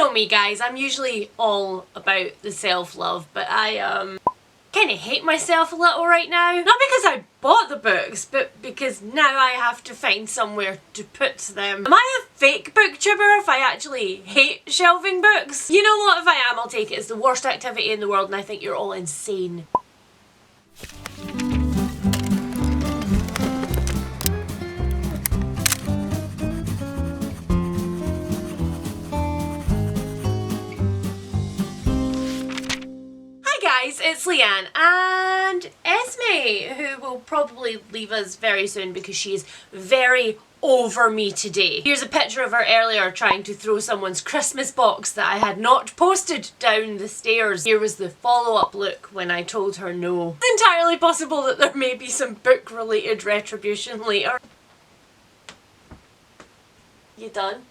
know me guys, I'm usually all about the self-love, but I kind of hate myself a little right now. Not because I bought the books, but because now I have to find somewhere to put them. Am I a fake booktuber if I actually hate shelving books? You know what, if I am, I'll take it. It's the worst activity in the world and I think you're all insane. Guys, it's Leanne and Esme, who will probably leave us very soon because she's very over me today. Here's a picture of her earlier trying to throw someone's Christmas box that I had not posted down the stairs. Here was the follow-up look when I told her no. It's entirely possible that there may be some book-related retribution later. You done?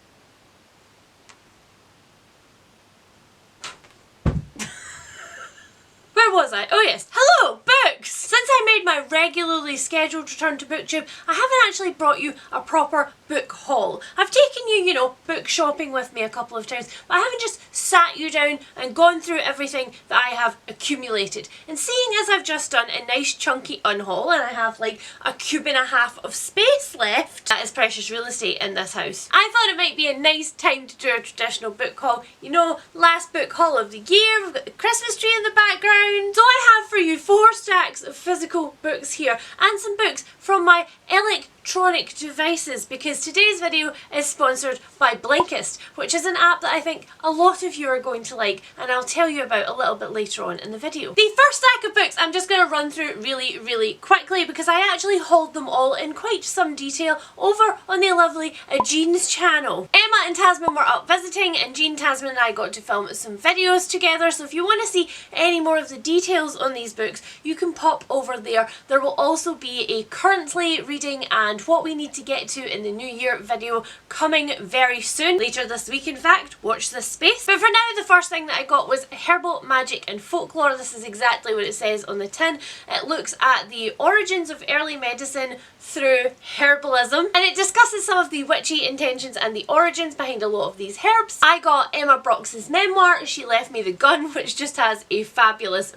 Where was I? Oh yes. Hello, books! Since I made my regularly scheduled return to BookTube, I haven't actually brought you a proper book haul. I've taken you, you know, book shopping with me a couple of times, but I haven't just sat you down and gone through everything that I have accumulated. And seeing as I've just done a nice chunky unhaul and I have like a cube and a half of space left, that is precious real estate in this house, I thought it might be a nice time to do a traditional book haul. You know, last book haul of the year, we've got the Christmas tree in the background. So I have for you 4 stacks of physical books here and some books from my electronic devices because today's video is sponsored by Blinkist, which is an app that I think a lot of you are going to like and I'll tell you about a little bit later on in the video. The first stack of books I'm just going to run through really quickly because I actually hauled them all in quite some detail over on the lovely Jean's channel. Emma and Tasman were up visiting and Jean, Tasman and I got to film some videos together, so if you want to see any more of the details on these books you can pop over there. There will also be a currently reading and what we need to get to in the new year video coming very soon. Later this week in fact, watch this space. But for now the first thing that I got was Herbal, Magic and Folklore. This is exactly what it says on the tin. It looks at the origins of early medicine through herbalism and it discusses some of the witchy intentions and the origins behind a lot of these herbs. I got Emma Brox's memoir, She Left Me the Gun, which just has a fabulous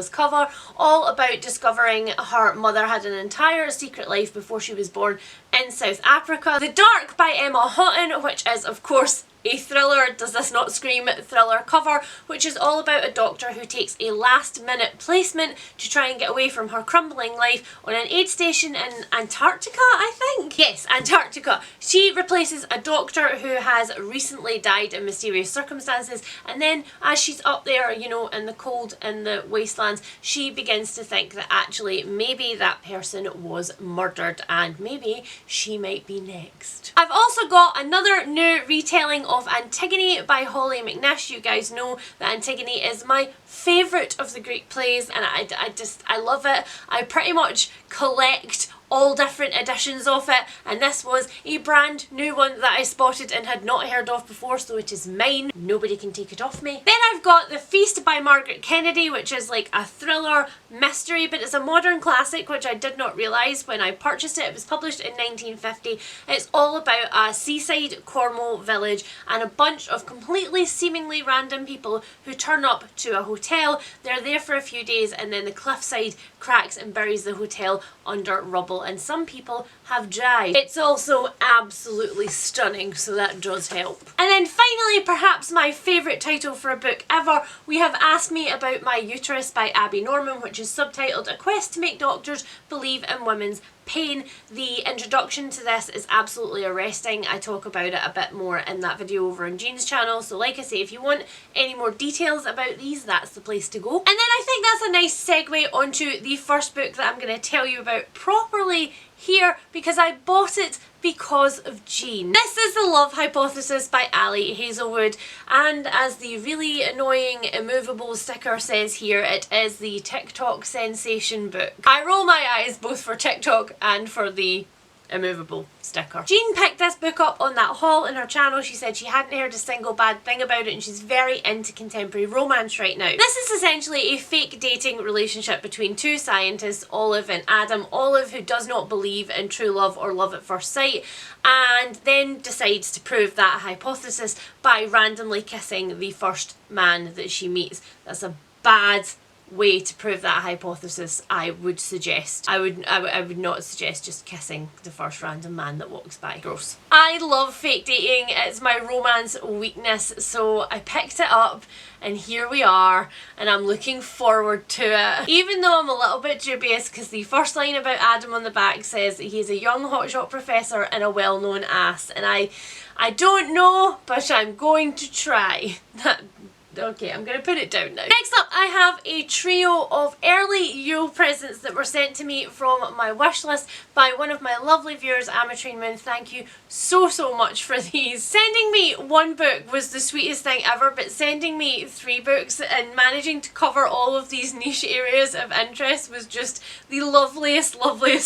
cover all about discovering her mother had an entire secret life before she was born in South Africa. The Dark by Emma Haughton, which is of course a thriller, does this not scream thriller cover, which is all about a doctor who takes a last minute placement to try and get away from her crumbling life on an aid station in Antarctica, I think? Yes, Antarctica. She replaces a doctor who has recently died in mysterious circumstances, and then as she's up there, you know, in the cold, in the wastelands, she begins to think that actually maybe that person was murdered and maybe she might be next. I've also got another new retelling of Antigone by Hollie McNish. You guys know that Antigone is my favourite of the Greek plays and I love it. I pretty much collect all different editions of it and this was a brand new one that I spotted and had not heard of before, so it is mine. Nobody can take it off me. Then I've got The Feast by Margaret Kennedy, which is like a thriller mystery, but it's a modern classic, which I did not realise when I purchased it. It was published in 1950. It's all about a seaside Cornwall village and a bunch of completely seemingly random people who turn up to a hotel. They're there for a few days and then the cliffside cracks and buries the hotel under rubble and some people have died. It's also absolutely stunning, so that does help. And then finally, perhaps my favourite title for a book ever, we have Asked Me About My Uterus by Abby Norman, which is subtitled A Quest to Make Doctors Believe in Women's Pain. The introduction to this is absolutely arresting. I talk about it a bit more in that video over on Jean's channel, so like I say, if you want any more details about these, that's the place to go. And then I think that's a nice segue onto the first book that I'm going to tell you about properly here because I bought it because of Jean. This is The Love Hypothesis by Ali Hazelwood, and as the really annoying immovable sticker says here, it is the TikTok sensation book. I roll my eyes both for TikTok and for the immovable sticker. Jean picked this book up on that haul in her channel. She said she hadn't heard a single bad thing about it and she's very into contemporary romance right now. This is essentially a fake dating relationship between two scientists, Olive and Adam. Olive, who does not believe in true love or love at first sight, and then decides to prove that hypothesis by randomly kissing the first man that she meets. That's a bad way to prove that hypothesis, I would suggest. I would not suggest just kissing the first random man that walks by. Gross. I love fake dating. It's my romance weakness, so I picked it up and here we are, and I'm looking forward to it. Even though I'm a little bit dubious because the first line about Adam on the back says that he's a young hotshot professor and a well-known ass, and I don't know, but I'm going to try. Okay, I'm going to put it down now. Next up, I have a trio of early Yule presents that were sent to me from my wish list by one of my lovely viewers, Amatrine Moon. Thank you so much for these. Sending me one book was the sweetest thing ever, but sending me 3 books and managing to cover all of these niche areas of interest was just the loveliest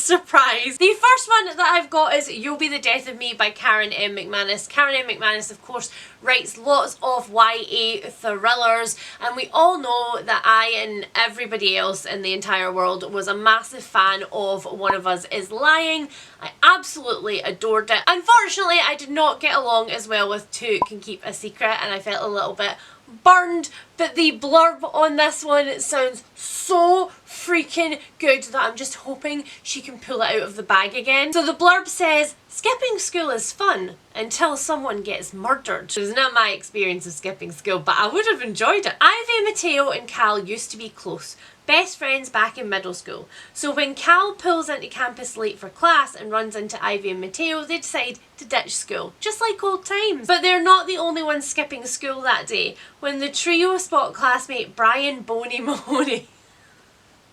surprise. The first one that I've got is You'll Be the Death of Me by Karen M. McManus. Karen M. McManus, of course, writes lots of YA thrillers, and we all know that I and everybody else in the entire world was a massive fan of One of Us Is Lying. I absolutely adored it. Unfortunately, I did not get along as well with Two Can Keep a Secret, and I felt a little bit burned, but the blurb on this one sounds so freaking good that I'm just hoping she can pull it out of the bag again. So the blurb says, skipping school is fun until someone gets murdered. It was not my experience of skipping school, but I would have enjoyed it. Ivy, Mateo and Cal used to be close. Best friends back in middle school. So when Cal pulls into campus late for class and runs into Ivy and Mateo, they decide to ditch school, just like old times. But they're not the only ones skipping school that day, when the trio spot classmate Brian Boney Mahoney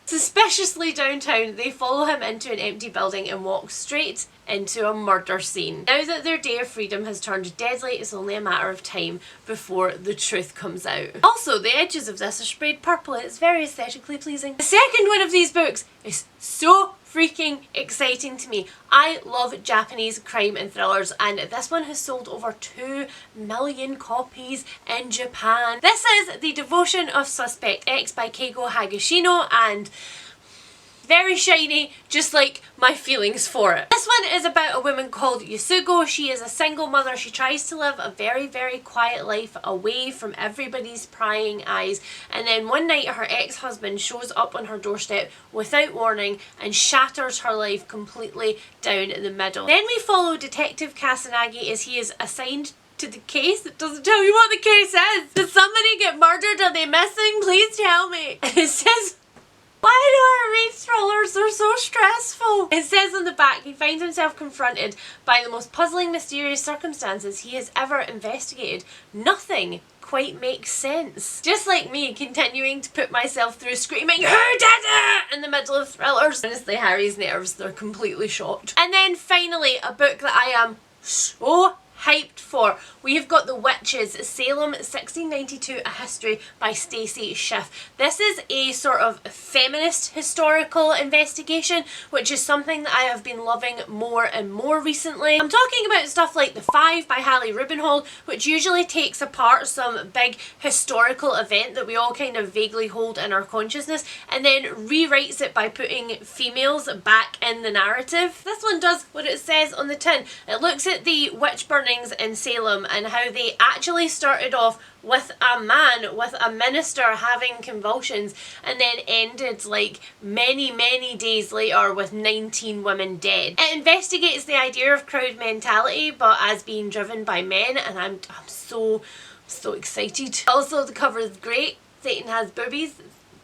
suspiciously downtown. They follow him into an empty building and walk straight into a murder scene. Now that their day of freedom has turned deadly, it's only a matter of time before the truth comes out. Also, the edges of this are sprayed purple. It's very aesthetically pleasing. The second one of these books is so freaking exciting to me. I love Japanese crime and thrillers, and this one has sold over 2 million copies in Japan. This is The Devotion of Suspect X by Keiko Higashino, and very shiny, just like my feelings for it. This one is about a woman called Yasugo. She is a single mother. She tries to live a very quiet life away from everybody's prying eyes, and then one night her ex-husband shows up on her doorstep without warning and shatters her life completely down the middle. Then we follow Detective Kasanagi as he is assigned to the case. It doesn't tell you what the case is. Did somebody get murdered? Are they missing? Please tell me. And it says, why do I read thrillers? They're so stressful. It says on the back, he finds himself confronted by the most puzzling, mysterious circumstances he has ever investigated. Nothing quite makes sense. Just like me, continuing to put myself through screaming, "Who did it?" in the middle of thrillers. Honestly, Harry's nerves, they're completely shot. And then finally, a book that I am so hyped for. We have got The Witches, Salem 1692, A History by Stacy Schiff. This is a sort of feminist historical investigation, which is something that I have been loving more and more recently. I'm talking about stuff like The Five by Hallie Rubenhold, which usually takes apart some big historical event that we all kind of vaguely hold in our consciousness and then rewrites it by putting females back in the narrative. This one does what it says on the tin. It looks at the witch burning in Salem and how they actually started off with a man, with a minister having convulsions, and then ended like many days later with 19 women dead. It investigates the idea of crowd mentality but as being driven by men, and I'm so excited. Also, the cover is great. Satan has boobies.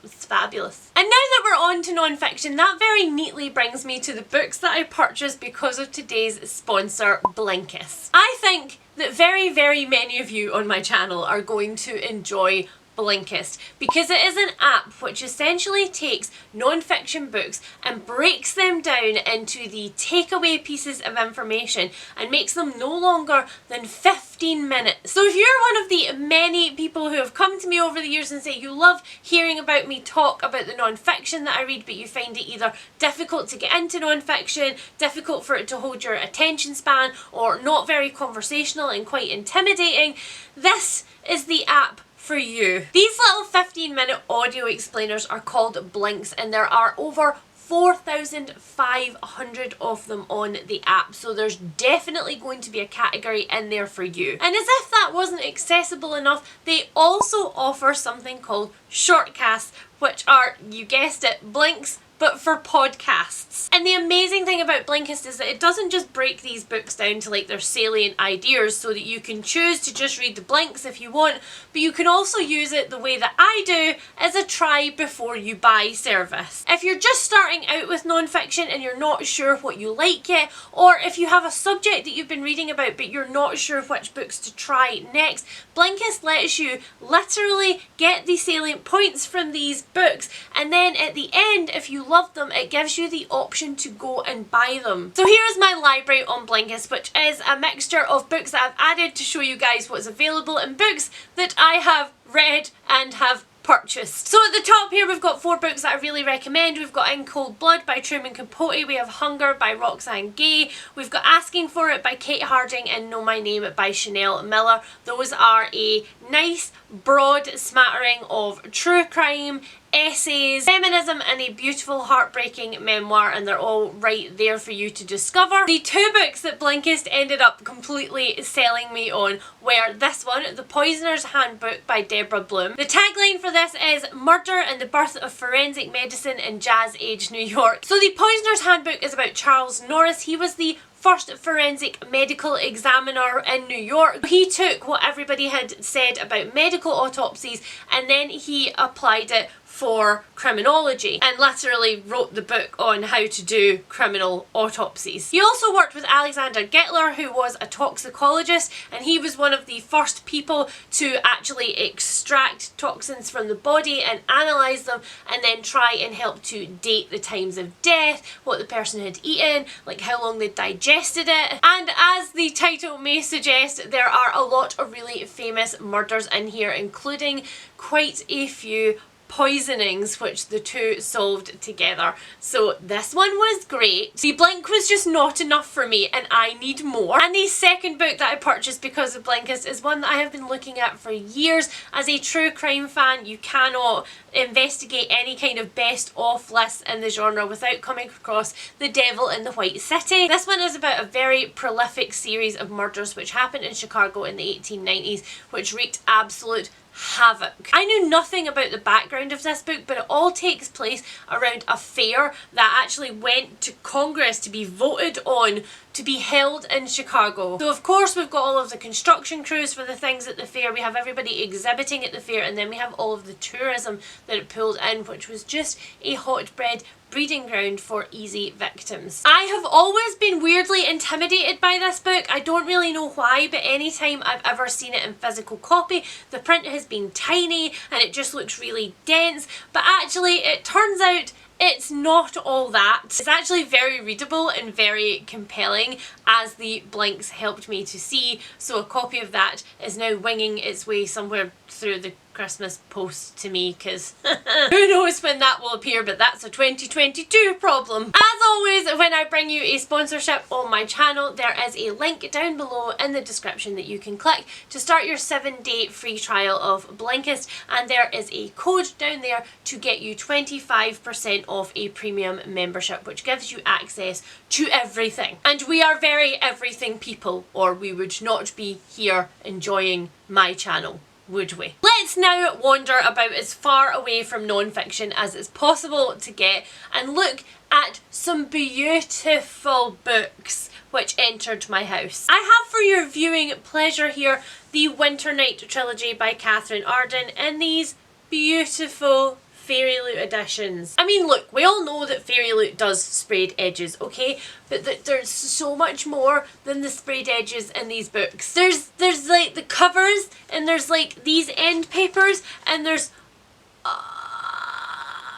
It's fabulous. And now that we're on to non-fiction, that very neatly brings me to the books that I purchased because of today's sponsor, Blinkist. I think that very many of you on my channel are going to enjoy Blinkist because it is an app which essentially takes non-fiction books and breaks them down into the takeaway pieces of information and makes them no longer than 15 minutes. So if you're one of the many people people who have come to me over the years and say you love hearing about me talk about the non-fiction that I read, but you find it either difficult to get into non-fiction, difficult for it to hold your attention span, or not very conversational and quite intimidating. This is the app for you. These little 15-minute audio explainers are called Blinks, and there are over 4,500 of them on the app, so there's definitely going to be a category in there for you. And as if that wasn't accessible enough, they also offer something called shortcasts, which are, you guessed it, Blinks, but for podcasts. And the amazing thing about Blinkist is that it doesn't just break these books down to like their salient ideas so that you can choose to just read the blinks if you want, but you can also use it the way that I do, as a try before you buy service. If you're just starting out with non-fiction and you're not sure what you like yet, or if you have a subject that you've been reading about but you're not sure which books to try next, Blinkist lets you literally get the salient points from these books, and then at the end, if you love them, it gives you the option to go and buy them. So here is my library on Blinkist, which is a mixture of books that I've added to show you guys what's available and books that I have read and have purchased. So at the top here we've got 4 books that I really recommend. We've got In Cold Blood by Truman Capote, we have Hunger by Roxane Gay, we've got Asking for It by Kate Harding, and Know My Name by Chanel Miller. Those are a nice broad smattering of true crime, essays, feminism, and a beautiful heartbreaking memoir, and they're all right there for you to discover. The 2 books that Blinkist ended up completely selling me on were this one, The Poisoner's Handbook by Deborah Blum. The tagline for this is Murder and the Birth of Forensic Medicine in Jazz Age New York. So The Poisoner's Handbook is about Charles Norris. He was the first forensic medical examiner in New York. He took what everybody had said about medical autopsies and then he applied it for criminology and literally wrote the book on how to do criminal autopsies. He also worked with Alexander Gettler, who was a toxicologist, and he was one of the first people to actually extract toxins from the body and analyse them and then try and help to date the times of death, what the person had eaten, like how long they digested it. And as the title may suggest, there are a lot of really famous murders in here, including quite a few poisonings which the 2 solved together. So this one was great. The Blink was just not enough for me and I need more. And the second book that I purchased because of Blinkist is one that I have been looking at for years. As a true crime fan, you cannot investigate any kind of best of lists in the genre without coming across The Devil in the White City. This one is about a very prolific series of murders which happened in Chicago in the 1890s, which wreaked absolute havoc. I knew nothing about the background of this book, but it all takes place around a fair that actually went to Congress to be voted on to be held in Chicago. So of course we've got all of the construction crews for the things at the fair, we have everybody exhibiting at the fair, and then we have all of the tourism that it pulled in, which was just a hotbed breeding ground for easy victims. I have always been weirdly intimidated by this book. I don't really know why, but anytime I've ever seen it in physical copy, the print has been tiny and it just looks really dense, but actually it turns out it's not all that. It's actually very readable and very compelling, as the Blinks helped me to see, so a copy of that is now winging its way somewhere through the Christmas post to me, because who knows when that will appear, but that's a 2022 problem. As always, when I bring you a sponsorship on my channel, there is a link down below in the description that you can click to start your 7-day free trial of Blinkist, and there is a code down there to get you 25% off a premium membership, which gives you access to everything. And we are very everything people, or we would not be here enjoying my channel, would we? Let's now wander about as far away from non-fiction as it's possible to get and look at some beautiful books which entered my house. I have for your viewing pleasure here the Winternight trilogy by Katherine Arden in these beautiful Fairy Loot editions. I mean, look, we all know that Fairy Loot does sprayed edges, okay? But there's so much more than the sprayed edges in these books. There's like the covers, and there's like these end papers, and there's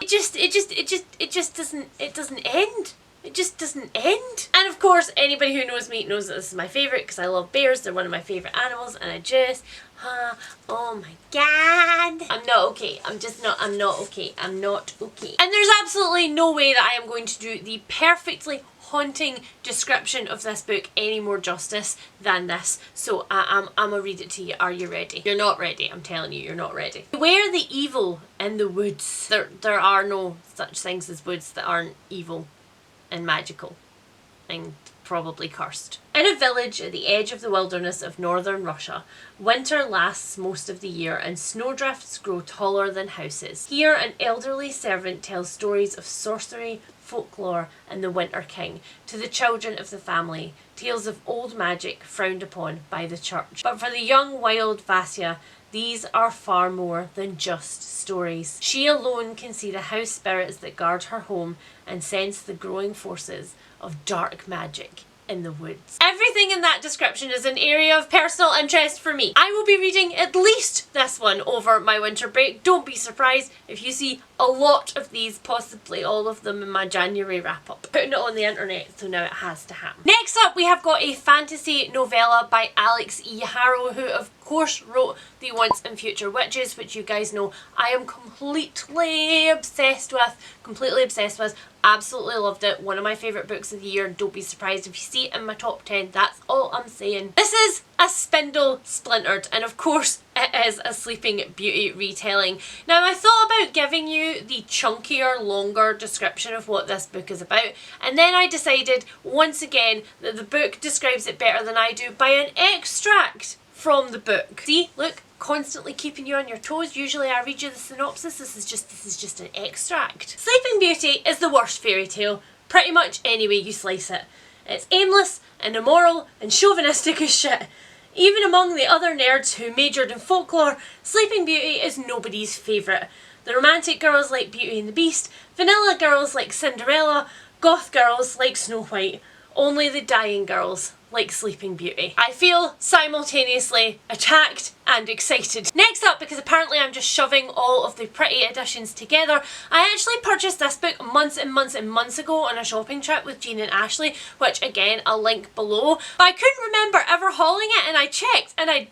it just doesn't end. It just doesn't end. And of course, anybody who knows me knows that this is my favourite because I love bears. They're one of my favourite animals, and I just, oh my god. I'm not okay. I'm not okay. I'm not okay. And there's absolutely no way that I am going to do the perfectly haunting description of this book any more justice than this. So I'm gonna read it to you. Are you ready? You're not ready. I'm telling you, you're not ready. Beware the evil in the woods. There are no such things as woods that aren't evil and magical and probably cursed. In a village at the edge of the wilderness of northern Russia, winter lasts most of the year and snowdrifts grow taller than houses. Here an elderly servant tells stories of sorcery, folklore and the Winter King to the children of the family, tales of old magic frowned upon by the church. But for the young wild Vasya, these are far more than just stories. She alone can see the house spirits that guard her home and sense the growing forces of dark magic in the woods. Everything in that description is an area of personal interest for me. I will be reading at least this one over my winter break. Don't be surprised if you see a lot of these, possibly all of them in my January wrap up. Putting it on the internet, so now it has to happen. Next up we have got a fantasy novella by Alex E. Harrow, who of course wrote The Once and Future Witches, which you guys know I am completely obsessed with. Absolutely loved it. One of my favourite books of the year. Don't be surprised if you see it in my top 10. That's all I'm saying. This is a Spindle Splintered, and of course it is a Sleeping Beauty retelling. Now I thought about giving you the chunkier, longer description of what this book is about, and then I decided once again that the book describes it better than I do by an extract from the book. See, look, constantly keeping you on your toes. Usually I read you the synopsis. This is just an extract. Sleeping Beauty is the worst fairy tale, pretty much any way you slice it. It's aimless and immoral and chauvinistic as shit. Even among the other nerds who majored in folklore, Sleeping Beauty is nobody's favourite. The romantic girls like Beauty and the Beast, vanilla girls like Cinderella, goth girls like Snow White. Only the dying girls like Sleeping Beauty. I feel simultaneously attacked and excited. Next up, because apparently I'm just shoving all of the pretty editions together, I actually purchased this book months and months and months ago on a shopping trip with Jean and Ashley, which again I'll link below, but I couldn't remember ever hauling it, and I checked and I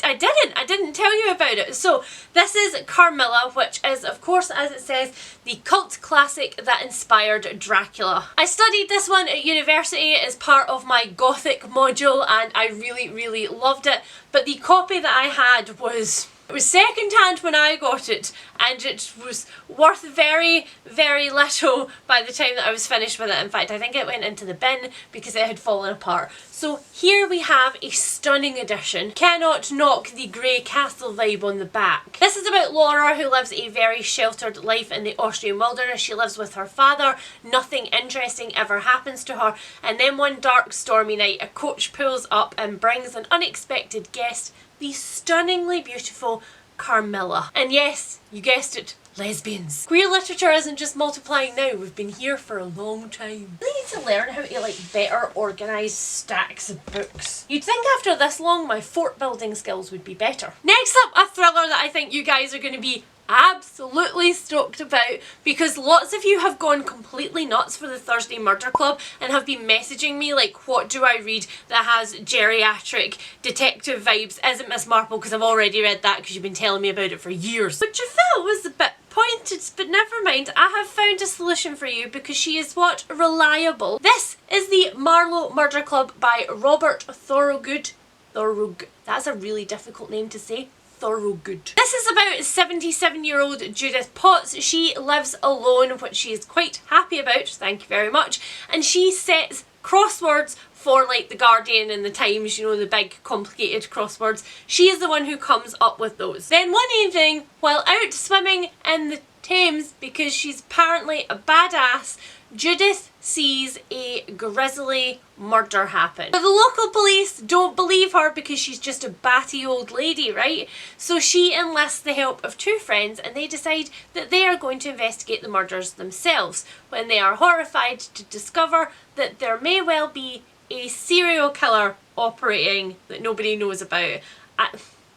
didn't tell you about it. So this is Carmilla, which is of course, as it says, the cult classic that inspired Dracula. I studied this one at university as part of my gothic module and I really loved it, but the copy that I had was second hand when I got it, and it was worth very little by the time that I was finished with it. In fact, I think it went into the bin because it had fallen apart. So here we have a stunning edition. Cannot knock the grey castle vibe on the back. This is about Laura, who lives a very sheltered life in the Austrian wilderness. She lives with her father. Nothing interesting ever happens to her, and then one dark stormy night a coach pulls up and brings an unexpected guest, the stunningly beautiful Carmilla. And yes, you guessed it, lesbians. Queer literature isn't just multiplying now, we've been here for a long time. I need to learn how to better organise stacks of books. You'd think after this long my fort building skills would be better. Next up, a thriller that I think you guys are going to be absolutely stoked about, because lots of you have gone completely nuts for the Thursday Murder Club and have been messaging me like, what do I read that has geriatric detective vibes? Is it Miss Marple? Because I've already read that because you've been telling me about it for years. Which I felt was a bit pointed, but never mind, I have found a solution for you because she is what? Reliable. This is the Marlowe Murder Club by Robert Thorogood. That's a really difficult name to say. Thorogood. This is about 77-year-old Judith Potts. She lives alone, which she is quite happy about, thank you very much, and she sets crosswords for like The Guardian and The Times, you know, the big complicated crosswords. She is the one who comes up with those. Then one evening, while out swimming in the Thames, because she's apparently a badass, Judith sees a grisly murder happen. But the local police don't believe her because she's just a batty old lady, right? So she enlists the help of two friends and they decide that they are going to investigate the murders themselves, when they are horrified to discover that there may well be a serial killer operating that nobody knows about.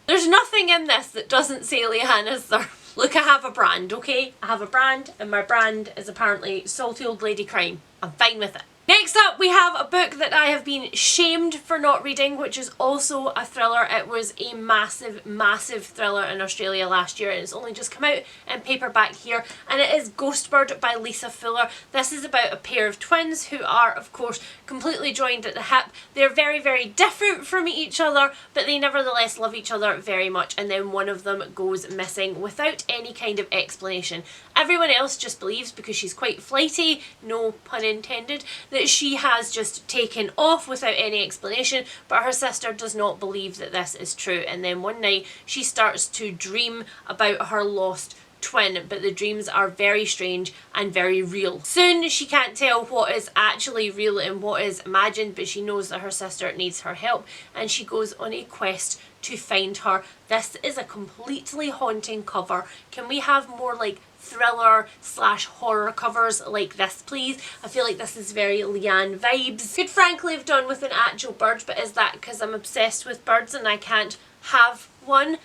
There's nothing in this that doesn't say Leanna's there. Look, I have a brand, okay? I have a brand, and my brand is apparently salty old lady crime. I'm fine with it. Next up, we have a book that I have been shamed for not reading, which is also a thriller. It was a massive, massive thriller in Australia last year, and it's only just come out in paperback here, and it is Ghostbird by Lisa Fuller. This is about a pair of twins who are, of course, completely joined at the hip. They're very, very different from each other, but they nevertheless love each other very much, and then one of them goes missing without any kind of explanation. Everyone else just believes, because she's quite flighty, no pun intended, that she has just taken off without any explanation, but her sister does not believe that this is true, and then one night she starts to dream about her lost twin, but the dreams are very strange and very real. Soon she can't tell what is actually real and what is imagined, but she knows that her sister needs her help, and she goes on a quest to find her. This is a completely haunting cover. Can we have more like thriller slash horror covers like this, please? I feel like this is very Leanne vibes. Could frankly have done with an actual bird, but is that because I'm obsessed with birds and I can't have one?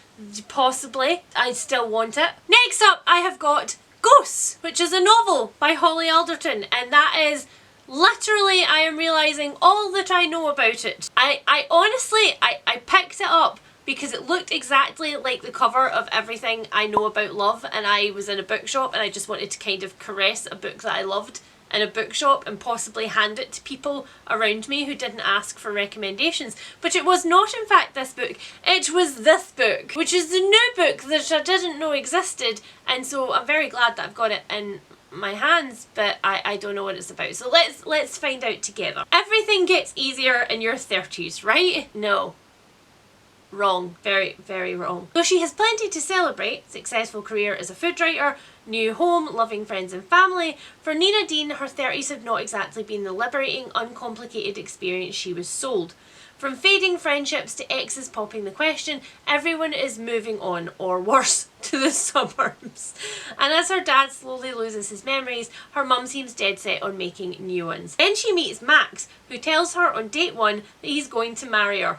Possibly. I still want it. Next up, I have got Ghosts, which is a novel by Hollie Alderton, and that is literally, I am realising, all that I know about it. I honestly picked it up because it looked exactly like the cover of everything I know about love, and I was in a bookshop and I just wanted to kind of caress a book that I loved in a bookshop and possibly hand it to people around me who didn't ask for recommendations. But it was not in fact this book, it was this book, which is the new book that I didn't know existed, and so I'm very glad that I've got it in my hands, but I don't know what it's about. So let's find out together. Everything gets easier in your 30s, right? No. Wrong. Very, very wrong. Though she has plenty to celebrate, successful career as a food writer, new home, loving friends and family, for Nina Dean, her 30s have not exactly been the liberating, uncomplicated experience she was sold. From fading friendships to exes popping the question, everyone is moving on, or worse, to the suburbs. And as her dad slowly loses his memories, her mum seems dead set on making new ones. Then she meets Max, who tells her on date 1 that he's going to marry her.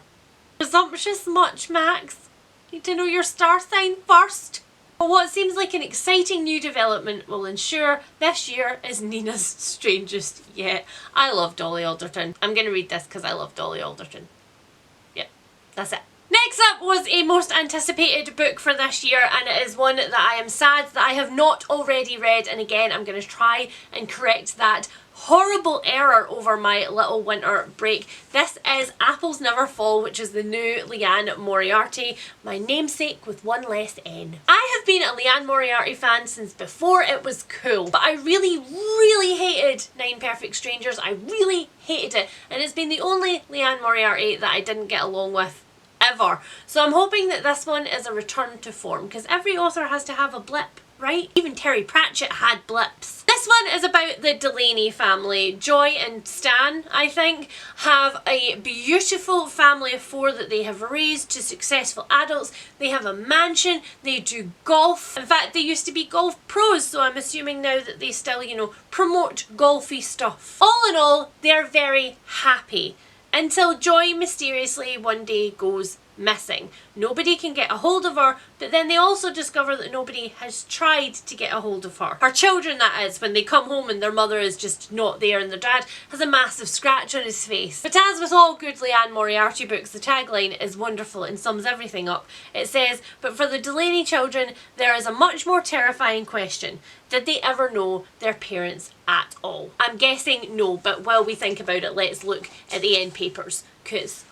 Presumptuous much, Max? Need to know your star sign first? But what seems like an exciting new development will ensure this year is Nina's strangest yet. I love Dolly Alderton. I'm going to read this because I love Dolly Alderton. Yep, that's it. Next up was a most anticipated book for this year, and it is one that I am sad that I have not already read, and again I'm going to try and correct that horrible error over my little winter break. This is Apples Never Fall, which is the new Liane Moriarty, my namesake with one less N. I have been a Liane Moriarty fan since before it was cool, but I really, really hated Nine Perfect Strangers. I really hated it, and it's been the only Liane Moriarty that I didn't get along with ever. So I'm hoping that this one is a return to form, because every author has to have a blip, right? Even Terry Pratchett had blips. This one is about the Delaney family. Joy and Stan, I think, have a beautiful family of 4 that they have raised to successful adults. They have a mansion, they do golf. In fact, they used to be golf pros, so I'm assuming now that they still, you know, promote golfy stuff. All in all, they're very happy. Until Joy mysteriously one day goes missing. Nobody can get a hold of her, but then they also discover that nobody has tried to get a hold of her. Her children, that is, when they come home and their mother is just not there and their dad has a massive scratch on his face. But as with all good Liane Moriarty books, the tagline is wonderful and sums everything up. It says, but for the Delaney children, there is a much more terrifying question. Did they ever know their parents at all? I'm guessing no, but while we think about it, let's look at the end papers, because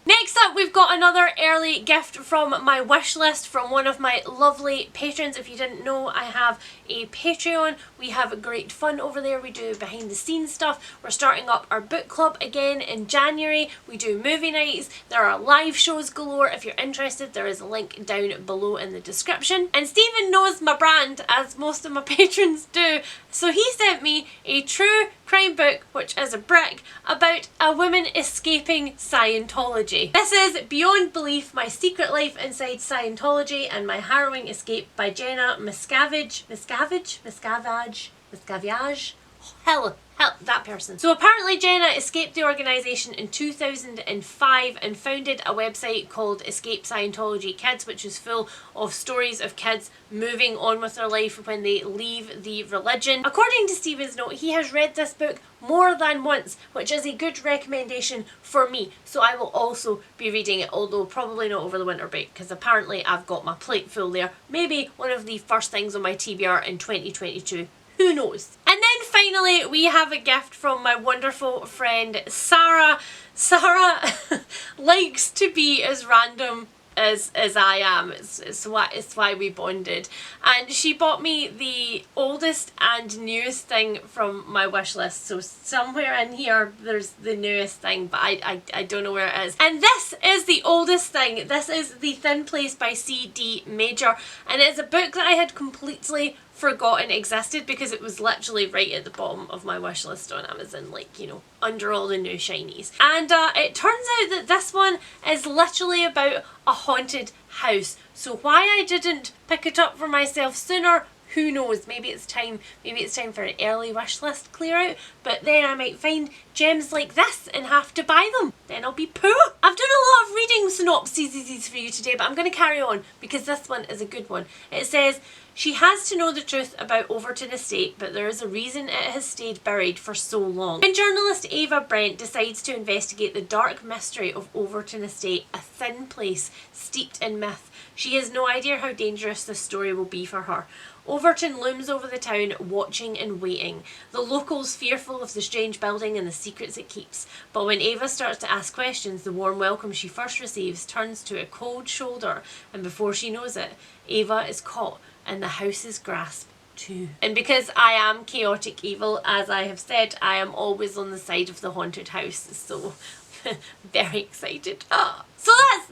Next up, we've got another early gift from my wish list from one of my lovely patrons. If you didn't know, I have a Patreon. We have great fun over there. We do behind the scenes stuff. We're starting up our book club again in January. We do movie nights. There are live shows galore. If you're interested, there is a link down below in the description. And Stephen knows my brand, as most of my patrons do. So he sent me a true crime book, which is a brick, about a woman escaping Scientology. This is Beyond Belief, My Secret Life Inside Scientology and My Harrowing Escape by Jenna Miscavige. Help that person. So apparently Jenna escaped the organisation in 2005 and founded a website called Escape Scientology Kids, which is full of stories of kids moving on with their life when they leave the religion. According to Stephen's note, he has read this book more than once, which is a good recommendation for me. So I will also be reading it, although probably not over the winter break, because apparently I've got my plate full there. Maybe one of the first things on my TBR in 2022. Who knows? And then finally we have a gift from my wonderful friend Sarah. Sarah likes to be as random as I am. It's why we bonded. And she bought me the oldest and newest thing from my wish list. So somewhere in here there's the newest thing, but I don't know where it is. And this is the oldest thing. This is The Thin Place by C.D. Major, and it's a book that I had completely forgotten existed because it was literally right at the bottom of my wish list on Amazon, like, you know, under all the new shinies. And it turns out that this one is literally about a haunted house. So why I didn't pick it up for myself sooner, who knows? Maybe it's time for an early wish list clear out, but then I might find gems like this and have to buy them. Then I'll be poor. I've done a lot of reading synopses for you today, but I'm going to carry on because this one is a good one. It says, she has to know the truth about Overton Estate, but there is a reason it has stayed buried for so long. When journalist Ava Brent decides to investigate the dark mystery of Overton Estate, a thin place steeped in myth, she has no idea how dangerous this story will be for her. Overton looms over the town, watching and waiting. The locals fearful of the strange building and the secrets it keeps. But when Ava starts to ask questions, the warm welcome she first receives turns to a cold shoulder, and before she knows it, Ava is caught in the house's grasp too. And because I am chaotic evil, as I have said, I am always on the side of the haunted house, so very excited. So that's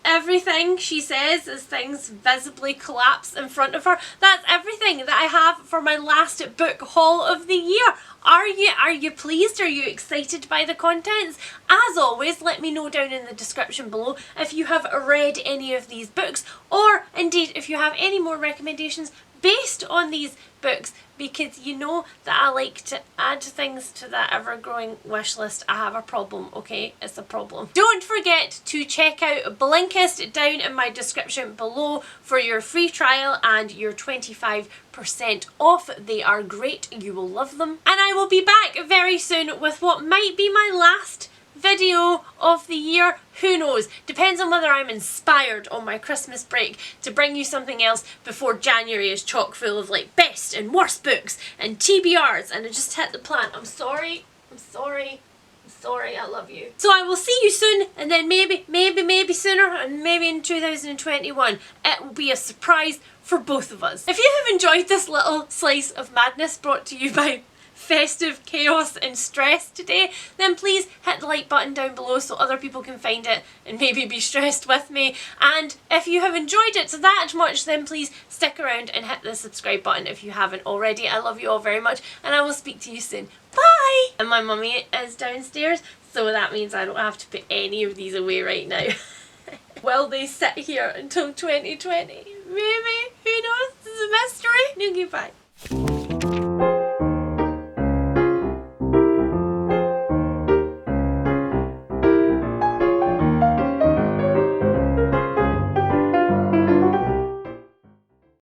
everything she says as things visibly collapse in front of her. That's everything that I have for my last book haul of the year. Are you pleased? Are you excited by the contents? As always, let me know down in the description below if you have read any of these books, or indeed if you have any more recommendations based on these books, because you know that I like to add things to that ever-growing wish list. I have a problem, okay? It's a problem. Don't forget to check out Blinkist down in my description below for your free trial and your 25% off. They are great. You will love them. And I will be back very soon with what might be my last video of the year. Who knows? Depends on whether I'm inspired on my Christmas break to bring you something else before January is chock full of like best and worst books and TBRs, and I just hit the plant. I'm sorry, I love you. So I will see you soon, and then maybe sooner, and maybe in 2021 it will be a surprise for both of us. If you have enjoyed this little slice of madness brought to you by festive chaos and stress today, then please hit the like button down below so other people can find it and maybe be stressed with me. And if you have enjoyed it that much, then please stick around and hit the subscribe button if you haven't already. I love you all very much, and I will speak to you soon. Bye! And my mummy is downstairs, so that means I don't have to put any of these away right now. Will they sit here until 2020? Maybe? Who knows? This is a mystery. No, goodbye.